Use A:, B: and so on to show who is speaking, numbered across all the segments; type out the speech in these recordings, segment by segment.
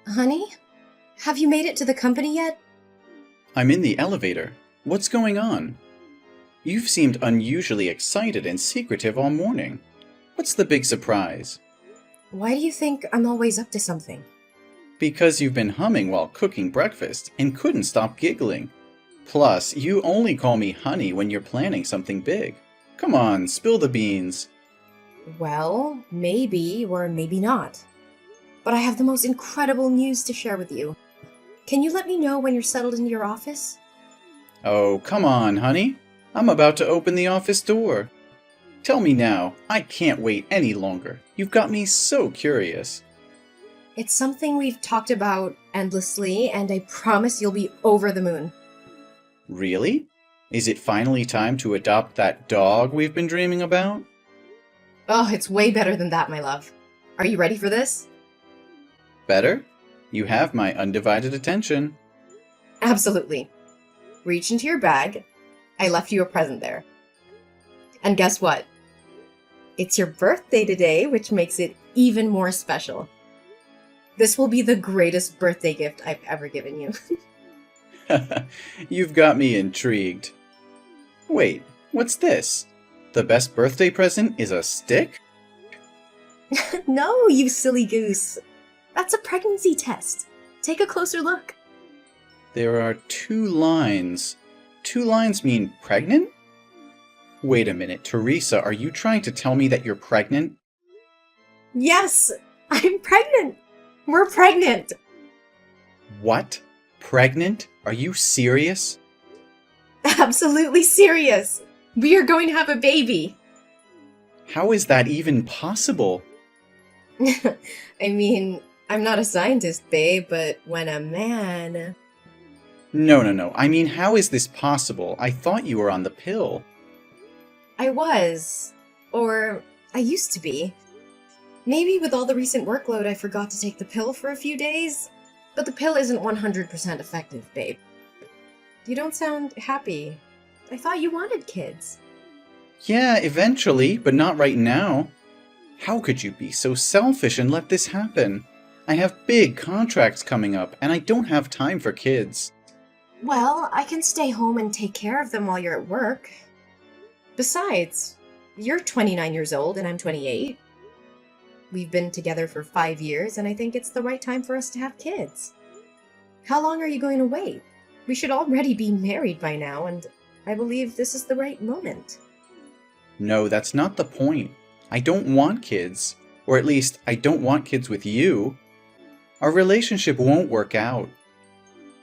A: Honey? Have you made it to the company yet?
B: I'm in the elevator. What's going on? You've seemed unusually excited and secretive all morning. What's the big surprise?
A: Why do you think I'm always up to something?
B: Because you've been humming while cooking breakfast and couldn't stop giggling. Plus, you only call me honey when you're planning something big. Come on, spill the beans.
A: Well, maybe or maybe not. But I have the most incredible news to share with you. Can you let me know when you're settled into your office?
B: Oh, come on, honey. I'm about to open the office door. Tell me now. I can't wait any longer. You've got me so curious.
A: It's something we've talked about endlessly, and I promise you'll be over the moon.
B: Really? Is it finally time to adopt that dog we've been dreaming about?
A: Oh, it's way better than that, my love. Are you ready for this?
B: Better? You have my undivided attention.
A: Absolutely. Reach into your bag. I left you a present there. And guess what? It's your birthday today, which makes it even more special. This will be the greatest birthday gift I've ever given you.
B: You've got me intrigued. Wait, what's this? The best birthday present is a stick?
A: No, you silly goose. That's a pregnancy test. Take a closer look.
B: There are 2 lines. 2 lines mean pregnant? Wait a minute, Teresa, are you trying to tell me that you're pregnant?
A: Yes, I'm pregnant. We're pregnant.
B: What? Pregnant? Are you serious?
A: Absolutely serious. We are going to have a baby.
B: How is that even possible?
A: I mean, I'm not a scientist, babe, but when a man...
B: No. I mean, how is this possible? I thought you were on the pill.
A: I was. Or I used to be. Maybe with all the recent workload I forgot to take the pill for a few days. But the pill isn't 100% effective, babe. You don't sound happy. I thought you wanted kids.
B: Yeah, eventually, but not right now. How could you be so selfish and let this happen? I have big contracts coming up, and I don't have time for kids.
A: Well, I can stay home and take care of them while you're at work. Besides, you're 29 years old and I'm 28. We've been together for 5 years, and I think it's the right time for us to have kids. How long are you going to wait? We should already be married by now, and I believe this is the right moment.
B: No, that's not the point. I don't want kids. Or at least, I don't want kids with you. Our relationship won't work out.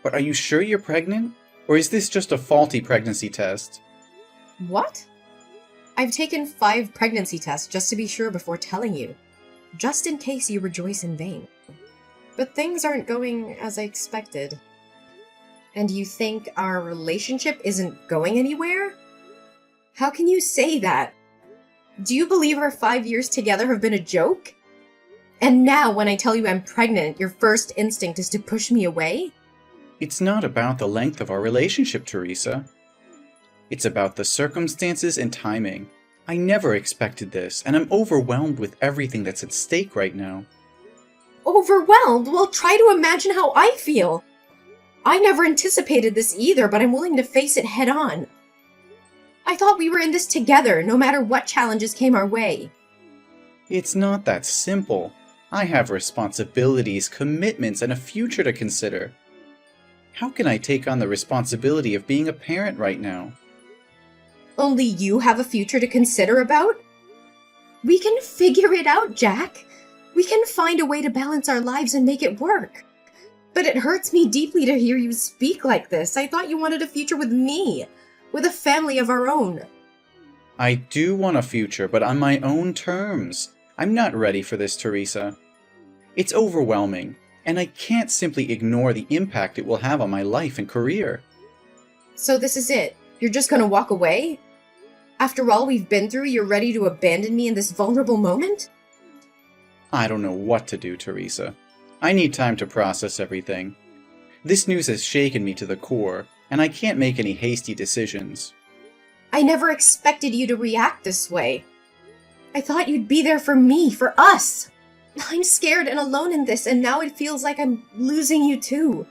B: But are you sure you're pregnant? Or is this just a faulty pregnancy test?
A: What? I've taken 5 pregnancy tests just to be sure before telling you. Just in case you rejoice in vain. But things aren't going as I expected. And you think our relationship isn't going anywhere? How can you say that? Do you believe our 5 years together have been a joke? And now when I tell you I'm pregnant, your first instinct is to push me away?
B: It's not about the length of our relationship, Teresa. It's about the circumstances and timing. I never expected this, and I'm overwhelmed with everything that's at stake right now.
A: Overwhelmed? Well, try to imagine how I feel. I never anticipated this either, but I'm willing to face it head on. I thought we were in this together, no matter what challenges came our way.
B: It's not that simple. I have responsibilities, commitments, and a future to consider. How can I take on the responsibility of being a parent right now?
A: Only you have a future to consider about? We can figure it out, Jack. We can find a way to balance our lives and make it work. But it hurts me deeply to hear you speak like this. I thought you wanted a future with me, with a family of our own.
B: I do want a future, but on my own terms. I'm not ready for this, Teresa. It's overwhelming, and I can't simply ignore the impact it will have on my life and career.
A: So this is it? You're just gonna walk away? After all we've been through, you're ready to abandon me in this vulnerable moment?
B: I don't know what to do, Teresa. I need time to process everything. This news has shaken me to the core, and I can't make any hasty decisions.
A: I never expected you to react this way. I thought you'd be there for me, for us. I'm scared and alone in this, and now it feels like I'm losing you too.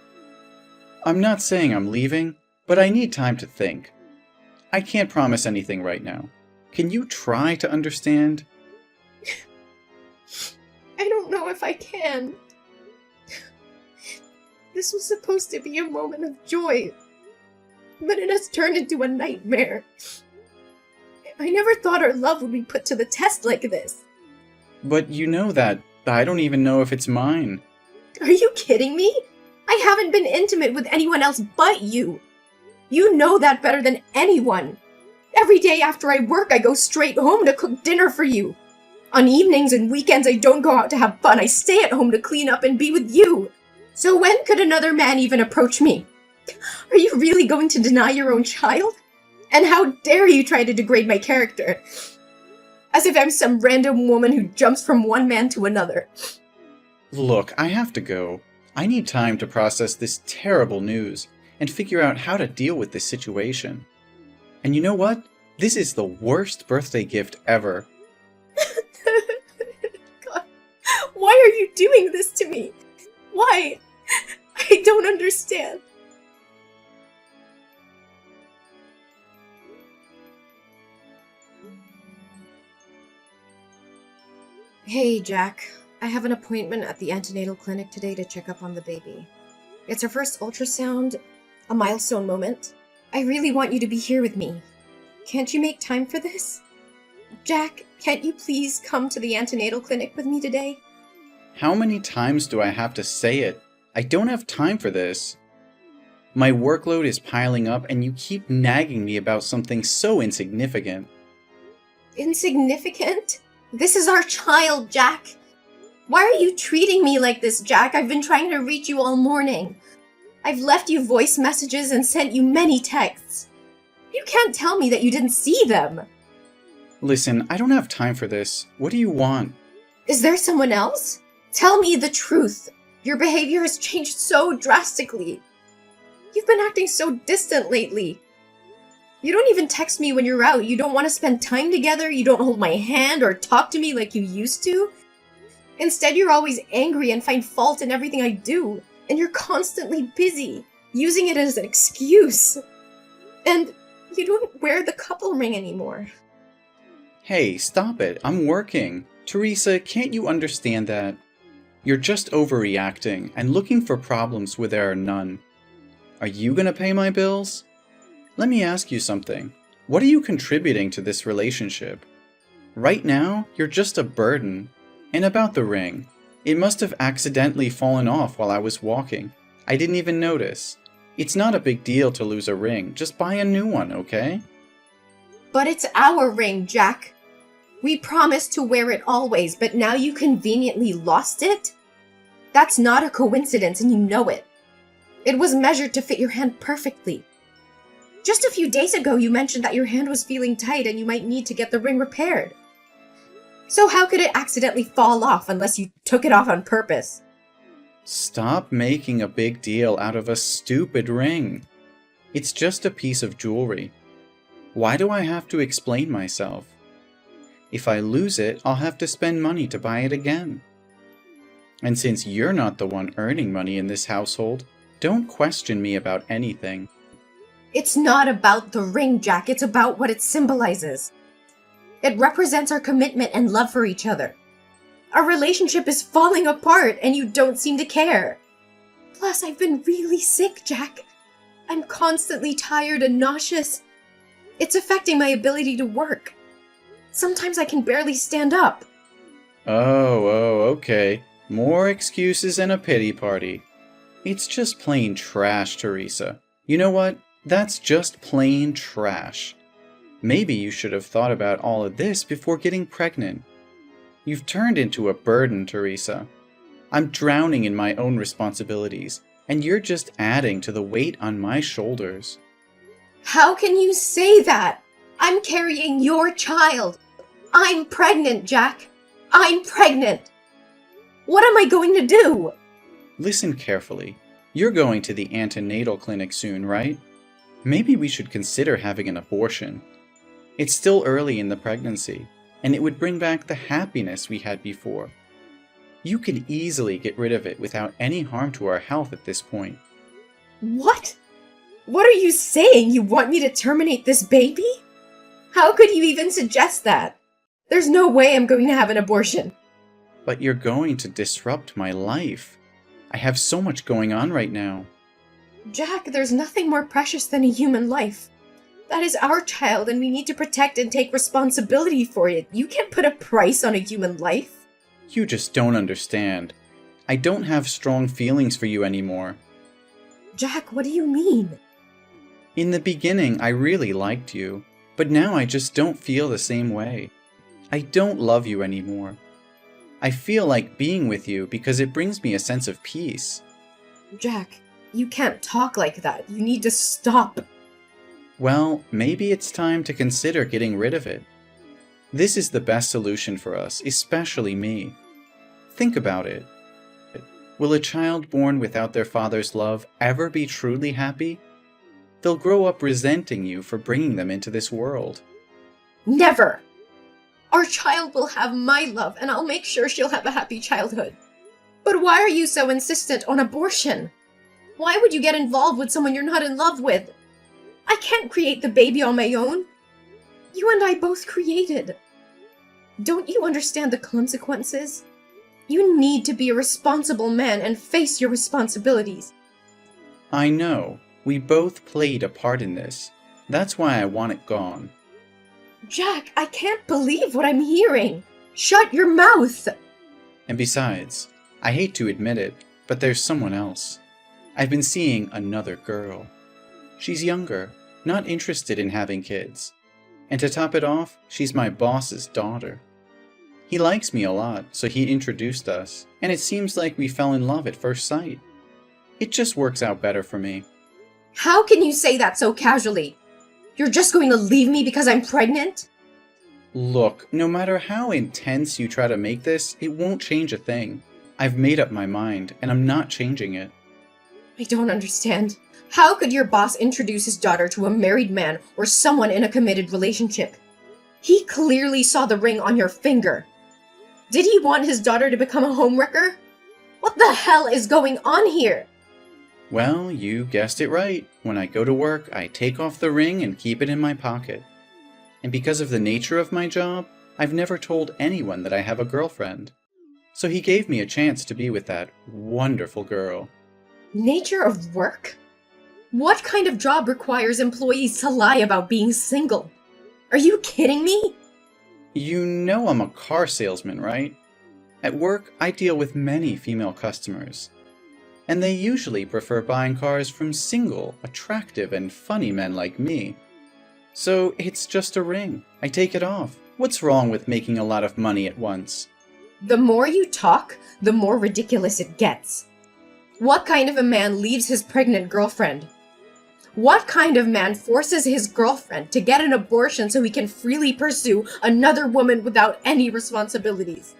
B: I'm not saying I'm leaving, but I need time to think. I can't promise anything right now. Can you try to understand?
A: I don't know if I can. This was supposed to be a moment of joy, but it has turned into a nightmare. I never thought our love would be put to the test like this.
B: But you know that I don't even know if it's mine.
A: Are you kidding me? I haven't been intimate with anyone else but you. You know that better than anyone. Every day after I work, I go straight home to cook dinner for you. On evenings and weekends, I don't go out to have fun. I stay at home to clean up and be with you. So when could another man even approach me? Are you really going to deny your own child? And how dare you try to degrade my character? As if I'm some random woman who jumps from one man to another.
B: Look, I have to go. I need time to process this terrible news and figure out how to deal with this situation. And you know what? This is the worst birthday gift ever.
A: God, why are you doing this to me? Why? I don't understand. Hey, Jack. I have an appointment at the antenatal clinic today to check up on the baby. It's her first ultrasound, a milestone moment. I really want you to be here with me. Can't you make time for this? Jack, can't you please come to the antenatal clinic with me today?
B: How many times do I have to say it? I don't have time for this. My workload is piling up and you keep nagging me about something so insignificant.
A: Insignificant? This is our child, Jack. Why are you treating me like this, Jack? I've been trying to reach you all morning. I've left you voice messages and sent you many texts. You can't tell me that you didn't see them.
B: Listen, I don't have time for this. What do you want?
A: Is there someone else? Tell me the truth. Your behavior has changed so drastically. You've been acting so distant lately. You don't even text me when you're out. You don't want to spend time together. You don't hold my hand or talk to me like you used to. Instead, you're always angry and find fault in everything I do. And you're constantly busy, using it as an excuse. And you don't wear the couple ring anymore.
B: Hey, stop it. I'm working. Teresa, can't you understand that? You're just overreacting and looking for problems where there are none. Are you gonna pay my bills? Let me ask you something. What are you contributing to this relationship? Right now, you're just a burden. And about the ring, it must have accidentally fallen off while I was walking. I didn't even notice. It's not a big deal to lose a ring. Just buy a new one, okay?
A: But it's our ring, Jack. We promised to wear it always, but now you conveniently lost it? That's not a coincidence, and you know it. It was measured to fit your hand perfectly. Just a few days ago, you mentioned that your hand was feeling tight and you might need to get the ring repaired. So how could it accidentally fall off unless you took it off on purpose?
B: Stop making a big deal out of a stupid ring. It's just a piece of jewelry. Why do I have to explain myself? If I lose it, I'll have to spend money to buy it again. And since you're not the one earning money in this household, don't question me about anything.
A: It's not about the ring, Jack. It's about what it symbolizes. It represents our commitment and love for each other. Our relationship is falling apart and you don't seem to care. Plus, I've been really sick, Jack. I'm constantly tired and nauseous. It's affecting my ability to work. Sometimes I can barely stand up.
B: Oh, okay. More excuses and a pity party. It's just plain trash, Teresa. You know what? That's just plain trash. Maybe you should have thought about all of this before getting pregnant. You've turned into a burden, Teresa. I'm drowning in my own responsibilities, and you're just adding to the weight on my shoulders.
A: How can you say that? I'm carrying your child. I'm pregnant, Jack. I'm pregnant. What am I going to do?
B: Listen carefully. You're going to the antenatal clinic soon, right? Maybe we should consider having an abortion. It's still early in the pregnancy, and it would bring back the happiness we had before. You can easily get rid of it without any harm to our health at this point.
A: What? What are you saying? You want me to terminate this baby? How could you even suggest that? There's no way I'm going to have an abortion.
B: But you're going to disrupt my life. I have so much going on right now.
A: Jack, there's nothing more precious than a human life. That is our child, and we need to protect and take responsibility for it. You can't put a price on a human life.
B: You just don't understand. I don't have strong feelings for you anymore.
A: Jack, what do you mean?
B: In the beginning, I really liked you, but now I just don't feel the same way. I don't love you anymore. I feel like being with you because it brings me a sense of peace.
A: Jack, you can't talk like that. You need to stop.
B: Well, maybe it's time to consider getting rid of it. This is the best solution for us, especially me. Think about it. Will a child born without their father's love ever be truly happy? They'll grow up resenting you for bringing them into this world.
A: Never! Our child will have my love, and I'll make sure she'll have a happy childhood. But why are you so insistent on abortion? Why would you get involved with someone you're not in love with? I can't create the baby on my own. You and I both created. Don't you understand the consequences? You need to be a responsible man and face your responsibilities.
B: I know. We both played a part in this. That's why I want it gone.
A: Jack, I can't believe what I'm hearing. Shut your mouth!
B: And besides, I hate to admit it, but there's someone else. I've been seeing another girl. She's younger, not interested in having kids. And to top it off, she's my boss's daughter. He likes me a lot, so he introduced us, and it seems like we fell in love at first sight. It just works out better for me.
A: How can you say that so casually? You're just going to leave me because I'm pregnant?
B: Look, no matter how intense you try to make this, it won't change a thing. I've made up my mind, and I'm not changing it.
A: I don't understand. How could your boss introduce his daughter to a married man or someone in a committed relationship? He clearly saw the ring on your finger. Did he want his daughter to become a homewrecker? What the hell is going on here?
B: Well, you guessed it right. When I go to work, I take off the ring and keep it in my pocket. And because of the nature of my job, I've never told anyone that I have a girlfriend. So he gave me a chance to be with that wonderful girl.
A: Nature of work? What kind of job requires employees to lie about being single? Are you kidding me?
B: You know I'm a car salesman, right? At work, I deal with many female customers. And they usually prefer buying cars from single, attractive, and funny men like me. So it's just a ring. I take it off. What's wrong with making a lot of money at once?
A: The more you talk, the more ridiculous it gets. What kind of a man leaves his pregnant girlfriend? What kind of man forces his girlfriend to get an abortion so he can freely pursue another woman without any responsibilities?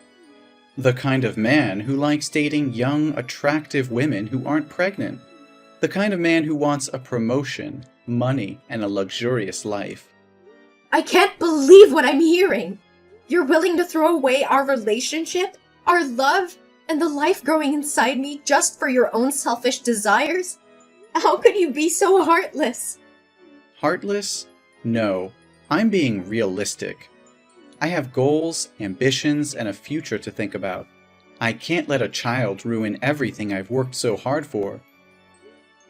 B: The kind of man who likes dating young, attractive women who aren't pregnant. The kind of man who wants a promotion, money, and a luxurious life.
A: I can't believe what I'm hearing! You're willing to throw away our relationship, our love, and the life growing inside me just for your own selfish desires? How could you be so heartless?
B: Heartless? No, I'm being realistic. I have goals, ambitions, and a future to think about. I can't let a child ruin everything I've worked so hard for.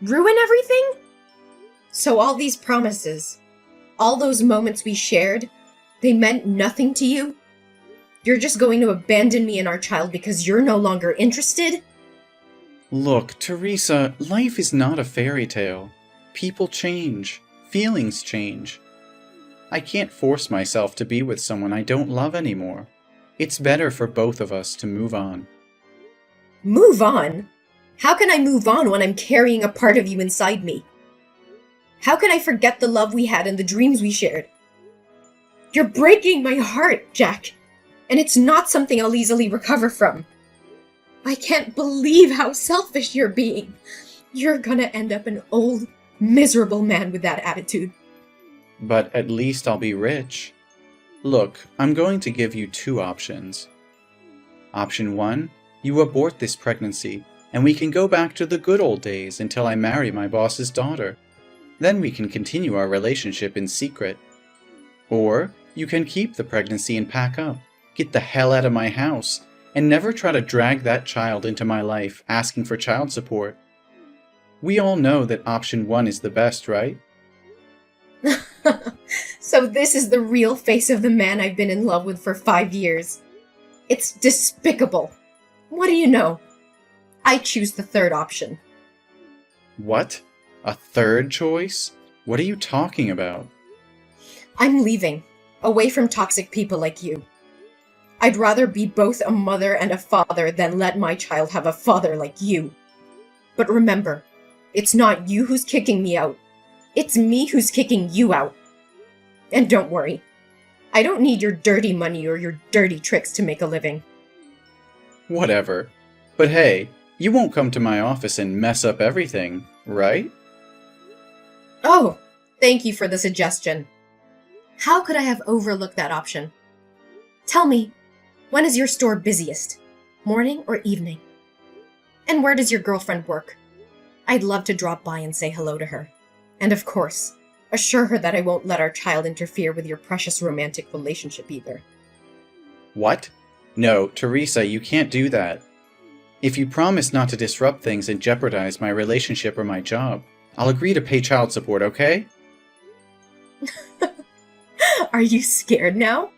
A: Ruin everything? So all these promises, all those moments we shared, they meant nothing to you? You're just going to abandon me and our child because you're no longer interested?
B: Look, Teresa, life is not a fairy tale. People change. Feelings change. I can't force myself to be with someone I don't love anymore. It's better for both of us to move on.
A: Move on? How can I move on when I'm carrying a part of you inside me? How can I forget the love we had and the dreams we shared? You're breaking my heart, Jack, and it's not something I'll easily recover from. I can't believe how selfish you're being. You're gonna end up an old, miserable man with that attitude.
B: But at least I'll be rich. Look, I'm going to give you two options. Option 1, You abort this pregnancy, and we can go back to the good old days until I marry my boss's daughter. Then we can continue our relationship in secret. Or you can keep the pregnancy and pack up, get the hell out of my house, and never try to drag that child into my life asking for child support. We all know that option 1 is the best, right?
A: So this is the real face of the man I've been in love with for 5 years. It's despicable. What do you know? I choose the third option.
B: What? A third choice? What are you talking about?
A: I'm leaving, away from toxic people like you. I'd rather be both a mother and a father than let my child have a father like you. But remember, it's not you who's kicking me out. It's me who's kicking you out. And don't worry, I don't need your dirty money or your dirty tricks to make a living.
B: Whatever. But hey, you won't come to my office and mess up everything, right?
A: Oh, thank you for the suggestion. How could I have overlooked that option? Tell me, when is your store busiest? Morning or evening? And where does your girlfriend work? I'd love to drop by and say hello to her. And of course, assure her that I won't let our child interfere with your precious romantic relationship either.
B: What? No, Teresa, you can't do that. If you promise not to disrupt things and jeopardize my relationship or my job, I'll agree to pay child support, okay?
A: Are you scared now?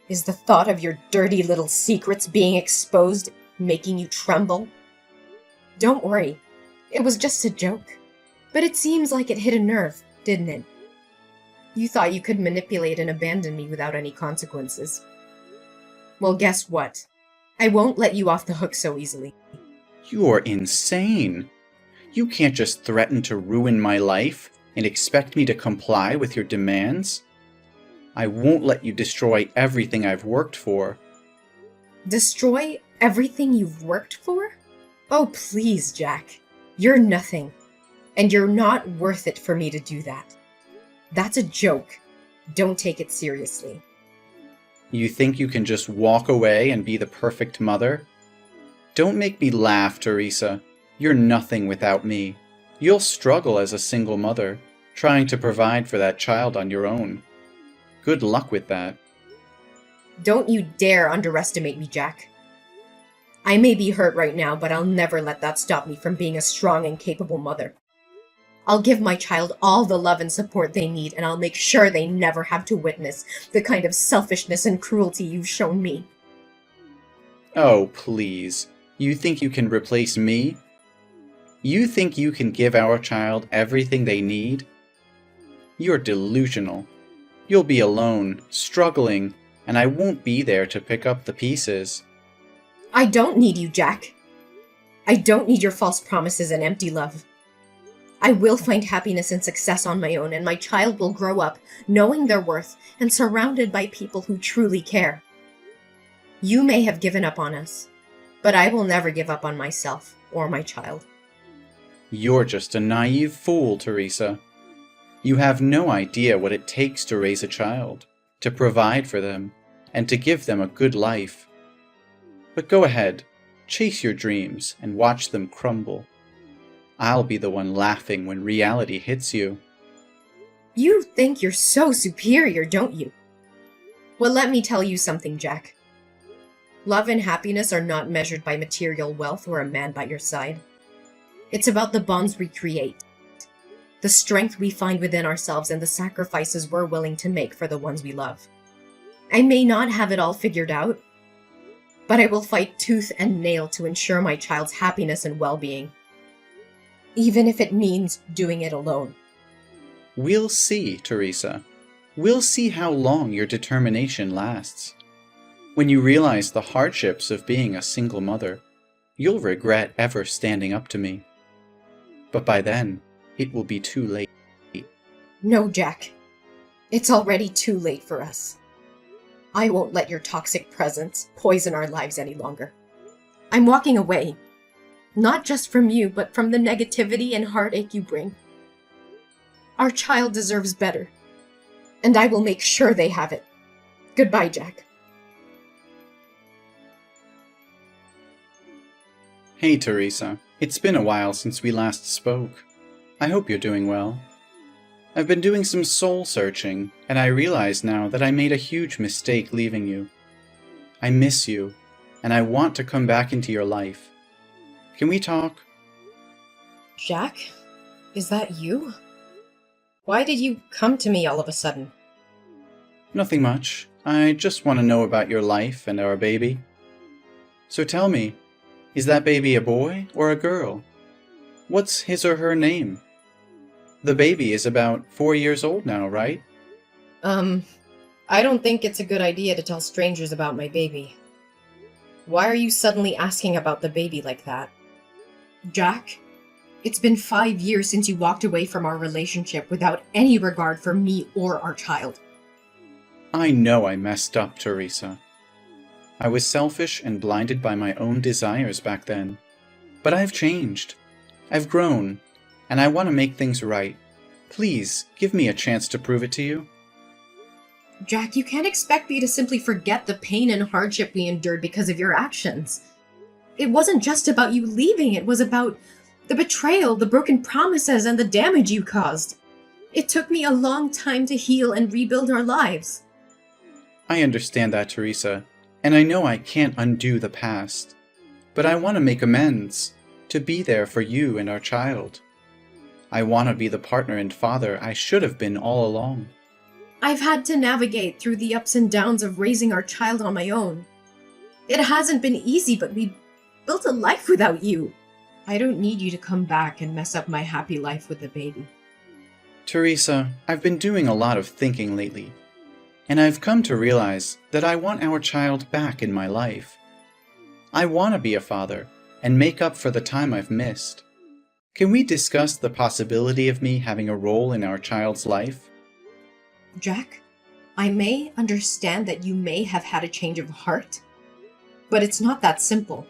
A: Is the thought of your dirty little secrets being exposed making you tremble? Don't worry, it was just a joke. But it seems like it hit a nerve, didn't it? You thought you could manipulate and abandon me without any consequences. Well, guess what? I won't let you off the hook so easily.
B: You're insane. You can't just threaten to ruin my life and expect me to comply with your demands. I won't let you destroy everything I've worked for.
A: Destroy everything you've worked for? Oh, please, Jack. You're nothing. And you're not worth it for me to do that. That's a joke. Don't take it seriously.
B: You think you can just walk away and be the perfect mother? Don't make me laugh, Teresa. You're nothing without me. You'll struggle as a single mother, trying to provide for that child on your own. Good luck with that.
A: Don't you dare underestimate me, Jack. I may be hurt right now, but I'll never let that stop me from being a strong and capable mother. I'll give my child all the love and support they need, and I'll make sure they never have to witness the kind of selfishness and cruelty you've shown me.
B: Oh, please. You think you can replace me? You think you can give our child everything they need? You're delusional. You'll be alone, struggling, and I won't be there to pick up the pieces.
A: I don't need you, Jack. I don't need your false promises and empty love. I will find happiness and success on my own, and my child will grow up knowing their worth and surrounded by people who truly care. You may have given up on us, but I will never give up on myself or my child.
B: You're just a naive fool, Teresa. You have no idea what it takes to raise a child, to provide for them, and to give them a good life. But go ahead, chase your dreams and watch them crumble. I'll be the one laughing when reality hits you.
A: You think you're so superior, don't you? Well, let me tell you something, Jack. Love and happiness are not measured by material wealth or a man by your side. It's about the bonds we create, the strength we find within ourselves, and the sacrifices we're willing to make for the ones we love. I may not have it all figured out, but I will fight tooth and nail to ensure my child's happiness and well-being, even if it means doing it alone.
B: We'll see, Teresa. We'll see how long your determination lasts. When you realize the hardships of being a single mother, you'll regret ever standing up to me. But by then, it will be too late.
A: No, Jack. It's already too late for us. I won't let your toxic presence poison our lives any longer. I'm walking away. Not just from you, but from the negativity and heartache you bring. Our child deserves better, and I will make sure they have it. Goodbye, Jack.
B: Hey, Teresa. It's been a while since we last spoke. I hope you're doing well. I've been doing some soul searching, and I realize now that I made a huge mistake leaving you. I miss you, and I want to come back into your life. Can we talk?
A: Jack? Is that you? Why did you come to me all of a sudden?
B: Nothing much. I just want to know about your life and our baby. So tell me, is that baby a boy or a girl? What's his or her name? The baby is about 4 years old now, right?
A: I don't think it's a good idea to tell strangers about my baby. Why are you suddenly asking about the baby like that? Jack, it's been 5 years since you walked away from our relationship without any regard for me or our child.
B: I know I messed up, Teresa. I was selfish and blinded by my own desires back then. But I've changed. I've grown, and I want to make things right. Please, give me a chance to prove it to you.
A: Jack, you can't expect me to simply forget the pain and hardship we endured because of your actions. It wasn't just about you leaving, it was about the betrayal, the broken promises, and the damage you caused. It took me a long time to heal and rebuild our lives.
B: I understand that, Teresa, and I know I can't undo the past. But I want to make amends, to be there for you and our child. I want to be the partner and father I should have been all along.
A: I've had to navigate through the ups and downs of raising our child on my own. It hasn't been easy, but we built a life without you. I don't need you to come back and mess up my happy life with the baby.
B: Teresa, I've been doing a lot of thinking lately, and I've come to realize that I want our child back in my life. I want to be a father and make up for the time I've missed. Can we discuss the possibility of me having a role in our child's life?
A: Jack, I may understand that you may have had a change of heart, but it's not that simple.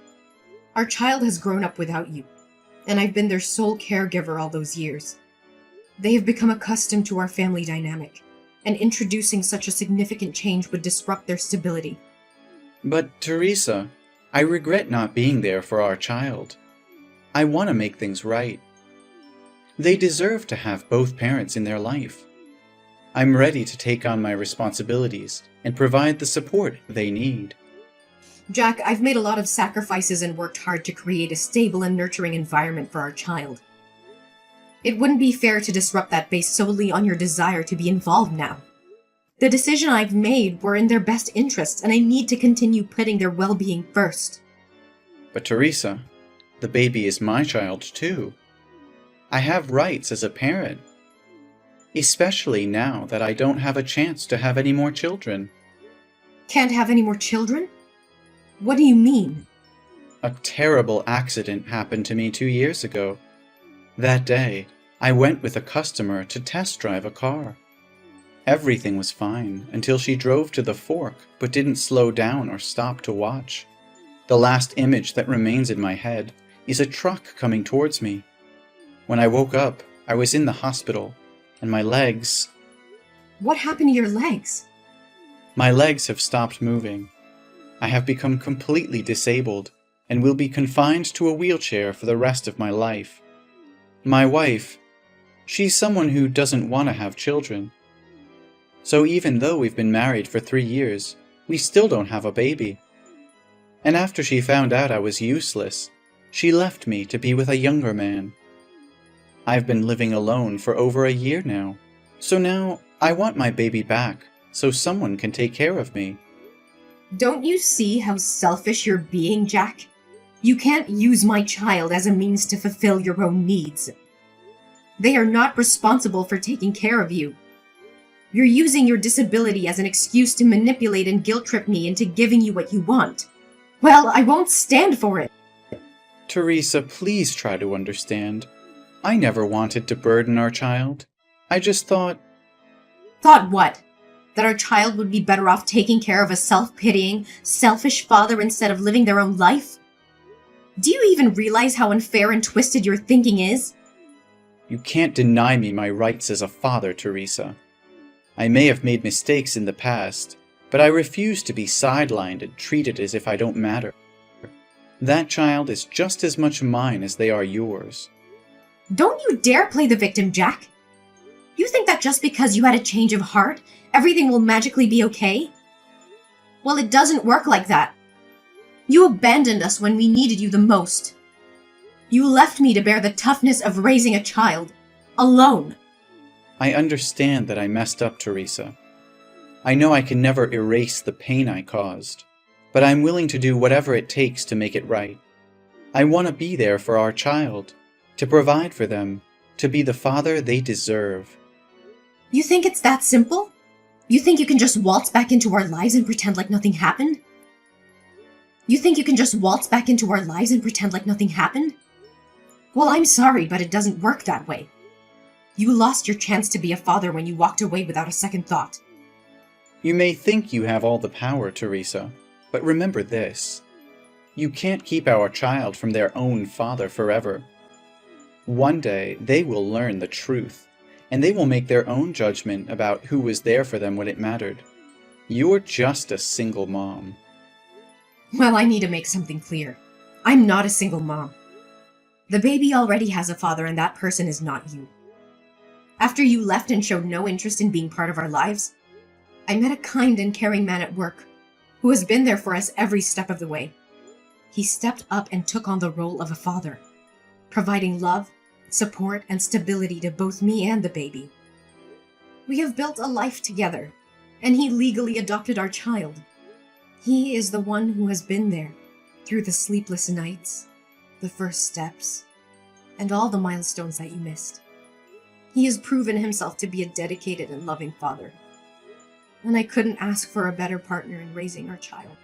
A: Our child has grown up without you, and I've been their sole caregiver all those years. They have become accustomed to our family dynamic, and introducing such a significant change would disrupt their stability.
B: But, Teresa, I regret not being there for our child. I want to make things right. They deserve to have both parents in their life. I'm ready to take on my responsibilities and provide the support they need.
A: Jack, I've made a lot of sacrifices and worked hard to create a stable and nurturing environment for our child. It wouldn't be fair to disrupt that based solely on your desire to be involved now. The decision I've made were in their best interests, and I need to continue putting their well-being first.
B: But Teresa, the baby is my child too. I have rights as a parent, especially now that I don't have a chance to have any more children.
A: Can't have any more children? What do you mean?
B: A terrible accident happened to me 2 years ago. That day, I went with a customer to test drive a car. Everything was fine until she drove to the fork but didn't slow down or stop to watch. The last image that remains in my head is a truck coming towards me. When I woke up, I was in the hospital, and my legs...
A: What happened to your legs?
B: My legs have stopped moving. I have become completely disabled and will be confined to a wheelchair for the rest of my life. My wife, she's someone who doesn't want to have children. So even though we've been married for 3 years, we still don't have a baby. And after she found out I was useless, she left me to be with a younger man. I've been living alone for over a year now, so now I want my baby back so someone can take care of me.
A: Don't you see how selfish you're being, Jack? You can't use my child as a means to fulfill your own needs. They are not responsible for taking care of you. You're using your disability as an excuse to manipulate and guilt-trip me into giving you what you want. Well, I won't stand for it.
B: Teresa, please try to understand. I never wanted to burden our child. I just thought...
A: Thought what? That our child would be better off taking care of a self-pitying, selfish father instead of living their own life? Do you even realize how unfair and twisted your thinking is?
B: You can't deny me my rights as a father, Teresa. I may have made mistakes in the past, but I refuse to be sidelined and treated as if I don't matter. That child is just as much mine as they are yours.
A: Don't you dare play the victim, Jack! You think that just because you had a change of heart, everything will magically be okay? Well, it doesn't work like that. You abandoned us when we needed you the most. You left me to bear the toughness of raising a child, alone.
B: I understand that I messed up, Teresa. I know I can never erase the pain I caused, but I'm willing to do whatever it takes to make it right. I want to be there for our child, to provide for them, to be the father they deserve.
A: You think it's that simple? You think you can just waltz back into our lives and pretend like nothing happened? You think you can just waltz back into our lives and pretend like nothing happened? Well, I'm sorry, but it doesn't work that way. You lost your chance to be a father when you walked away without a second thought.
B: You may think you have all the power, Teresa, but remember this. You can't keep our child from their own father forever. One day, they will learn the truth, and they will make their own judgment about who was there for them when it mattered. You're just a single mom.
A: Well, I need to make something clear. I'm not a single mom. The baby already has a father, and that person is not you. After you left and showed no interest in being part of our lives, I met a kind and caring man at work who has been there for us every step of the way. He stepped up and took on the role of a father, providing love, support, and stability to both me and the baby. We have built a life together, and he legally adopted our child. He is the one who has been there through the sleepless nights, the first steps, and all the milestones that you missed. He has proven himself to be a dedicated and loving father, and I couldn't ask for a better partner in raising our child.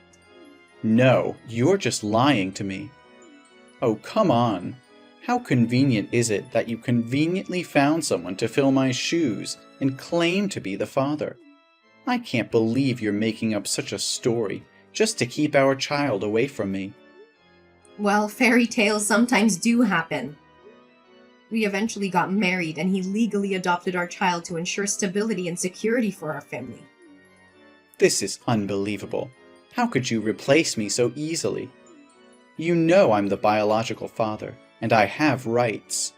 B: No, you're just lying to me. Oh, come on. How convenient is it that you conveniently found someone to fill my shoes and claim to be the father? I can't believe you're making up such a story just to keep our child away from me.
A: Well, fairy tales sometimes do happen. We eventually got married, and he legally adopted our child to ensure stability and security for our family.
B: This is unbelievable. How could you replace me so easily? You know I'm the biological father, and I have rights.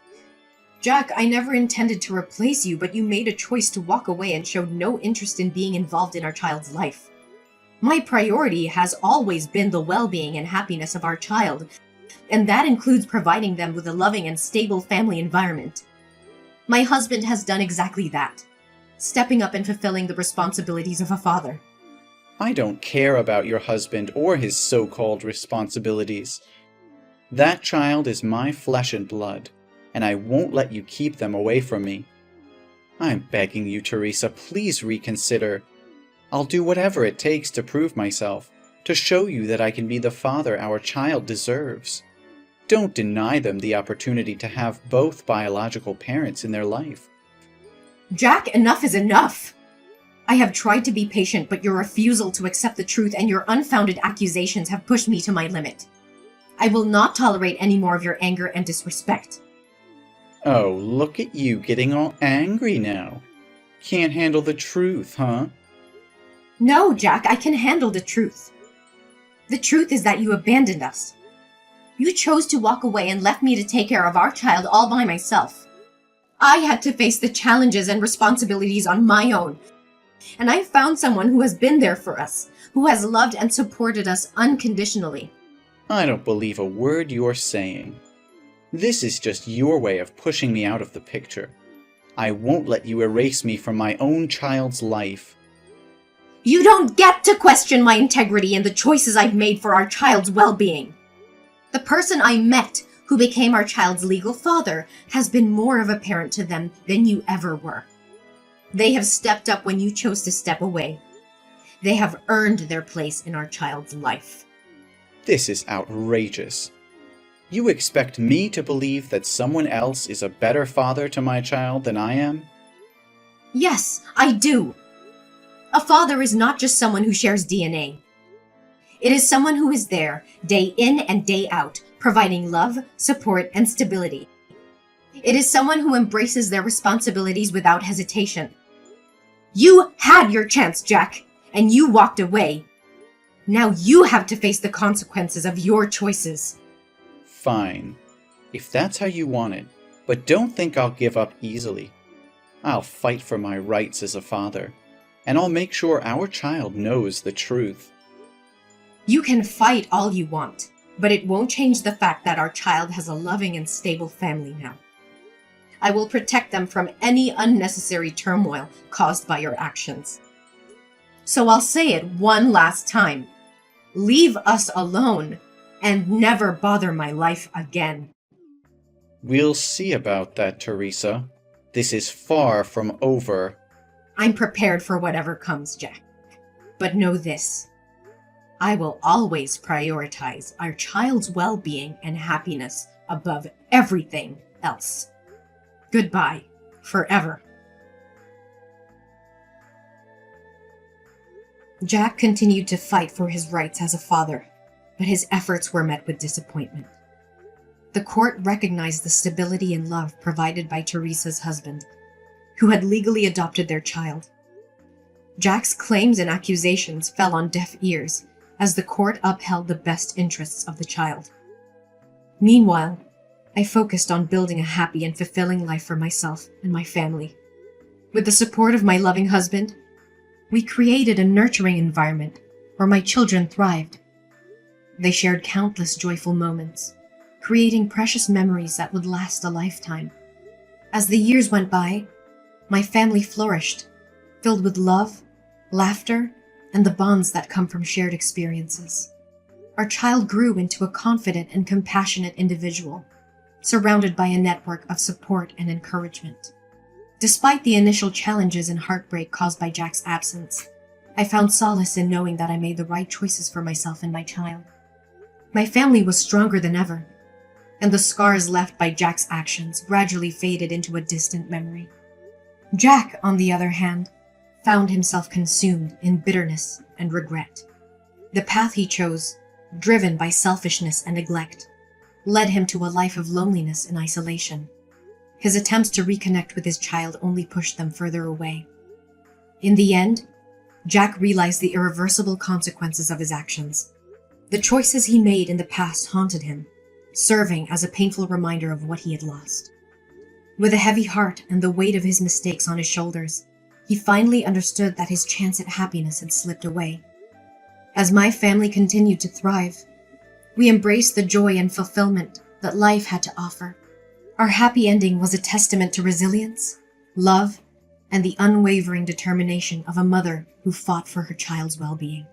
A: Jack, I never intended to replace you, but you made a choice to walk away and showed no interest in being involved in our child's life. My priority has always been the well-being and happiness of our child, and that includes providing them with a loving and stable family environment. My husband has done exactly that, stepping up and fulfilling the responsibilities of a father.
B: I don't care about your husband or his so-called responsibilities. That child is my flesh and blood, and I won't let you keep them away from me. I'm begging you, Teresa, please reconsider. I'll do whatever it takes to prove myself, to show you that I can be the father our child deserves. Don't deny them the opportunity to have both biological parents in their life.
A: Jack, enough is enough! I have tried to be patient, but your refusal to accept the truth and your unfounded accusations have pushed me to my limit. I will not tolerate any more of your anger and disrespect.
B: Oh, look at you getting all angry now. Can't handle the truth, huh?
A: No, Jack, I can handle the truth. The truth is that you abandoned us. You chose to walk away and left me to take care of our child all by myself. I had to face the challenges and responsibilities on my own. And I found someone who has been there for us, who has loved and supported us unconditionally.
B: I don't believe a word you're saying. This is just your way of pushing me out of the picture. I won't let you erase me from my own child's life.
A: You don't get to question my integrity and the choices I've made for our child's well-being. The person I met, who became our child's legal father, has been more of a parent to them than you ever were. They have stepped up when you chose to step away. They have earned their place in our child's life.
B: This is outrageous. You expect me to believe that someone else is a better father to my child than I am?
A: Yes, I do. A father is not just someone who shares DNA. It is someone who is there, day in and day out, providing love, support, and stability. It is someone who embraces their responsibilities without hesitation. You had your chance, Jack, and you walked away. Now you have to face the consequences of your choices.
B: Fine, if that's how you want it, but don't think I'll give up easily. I'll fight for my rights as a father, and I'll make sure our child knows the truth.
A: You can fight all you want, but it won't change the fact that our child has a loving and stable family now. I will protect them from any unnecessary turmoil caused by your actions. So I'll say it one last time. Leave us alone and never bother my life again.
B: We'll see about that, Teresa. This is far from over.
A: I'm prepared for whatever comes, Jack. But know this. I will always prioritize our child's well-being and happiness above everything else. Goodbye, forever. Jack continued to fight for his rights as a father, but his efforts were met with disappointment. The court recognized the stability and love provided by Teresa's husband, who had legally adopted their child. Jack's claims and accusations fell on deaf ears as the court upheld the best interests of the child. Meanwhile, I focused on building a happy and fulfilling life for myself and my family. With the support of my loving husband, we created a nurturing environment where my children thrived. They shared countless joyful moments, creating precious memories that would last a lifetime. As the years went by, my family flourished, filled with love, laughter, and the bonds that come from shared experiences. Our child grew into a confident and compassionate individual, surrounded by a network of support and encouragement. Despite the initial challenges and heartbreak caused by Jack's absence, I found solace in knowing that I made the right choices for myself and my child. My family was stronger than ever, and the scars left by Jack's actions gradually faded into a distant memory. Jack, on the other hand, found himself consumed in bitterness and regret. The path he chose, driven by selfishness and neglect, led him to a life of loneliness and isolation. His attempts to reconnect with his child only pushed them further away. In the end, Jack realized the irreversible consequences of his actions. The choices he made in the past haunted him, serving as a painful reminder of what he had lost. With a heavy heart and the weight of his mistakes on his shoulders, he finally understood that his chance at happiness had slipped away. As my family continued to thrive, we embraced the joy and fulfillment that life had to offer. Our happy ending was a testament to resilience, love, and the unwavering determination of a mother who fought for her child's well-being.